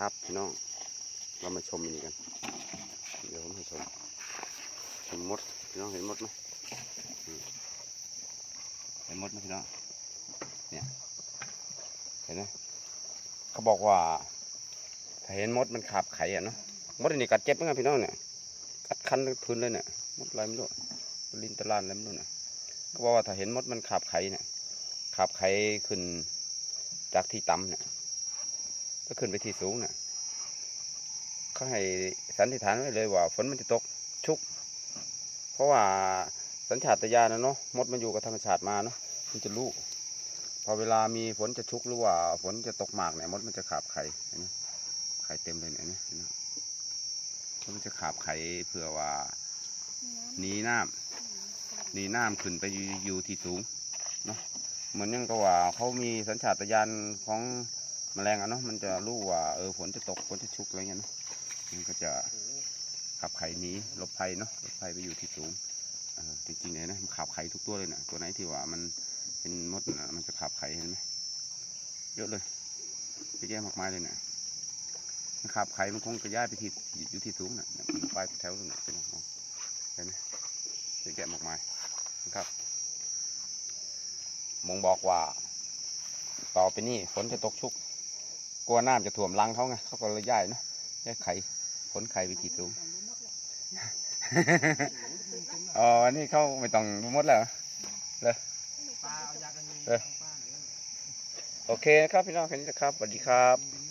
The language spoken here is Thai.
ครับพี่น้องเรามาชมนี่กันเดี๋ยวผมให้ชมมดพี่น้องเห็นมดไหมเห็นมดไหมพี่น้องเนี่ยเห็นไหมเขาบอกว่าถ้าเห็นมดมันขาบไข่อ่ะเนาะมดอันนี้กัดเจ็บไหมครับพี่น้องเนี่ยกัดคันพื้นเลยเนี่ยมดอะไรไม่รู้ลินตะลานอะไรไม่รู้เนี่ยเขาบอกว่าถ้าเห็นมดมันขาบไข่เนี่ยขาบไข่ขึ้นจากที่ต่ำเนี่ยก็ขึ้นไปที่สูงเนี่ยเขาให้สันนิษฐานไว้เลยว่าฝนมันจะตกชุกเพราะว่าสัญชาตญาณนะเนาะมดมันอยู่กับธรรมชาติมาเนาะมันจะรู้พอเวลามีฝนจะชุกหรือว่าฝนจะตกหมากเนี่ยมดมันจะขาบไข่ไข่เต็มเลยเนี่ยมันจะขาบไข่เพื่อว่าหนีน้ำขึ้นไปอยู่ที่สูงเนาะเหมือนยังก็ว่าเขามีสัญชาตญาณของแมลงอะเนาะมันจะรู้ว่าฝนจะตกฝนจะชุกอะไรเงี้ยเนาะมันก็จะขับไข่หนีหลบภัยเนาะหลบภัยไปอยู่ที่สูงจริงๆเลยนะมันขับไข่ทุกตัวเลยนะตัวไหนที่ว่ามันเป็นมดนะมันจะขับไข่เห็นไหมเยอะเลยไปแยกมากมายเลยนะมันขับไข่มันคงจะย้ายไปที่อยู่ที่สูงนะมันไปแถวตรงไหนเป็นของเห็นไหมไปแยกมากมายนะครับมองบอกว่าต่อไปนี่ฝนจะตกชุกกลัวน้ำจะท่วมรังเขาไงเขาก็เลยย้ายเนาะย้ายไข่ขนไข่ไปที่สูงอ๋ออันนี้เขาไม่ต้องรู้มดแล้วเลยโอเคครับพี่น้องแค่นี้นะครับสวัสดีครับ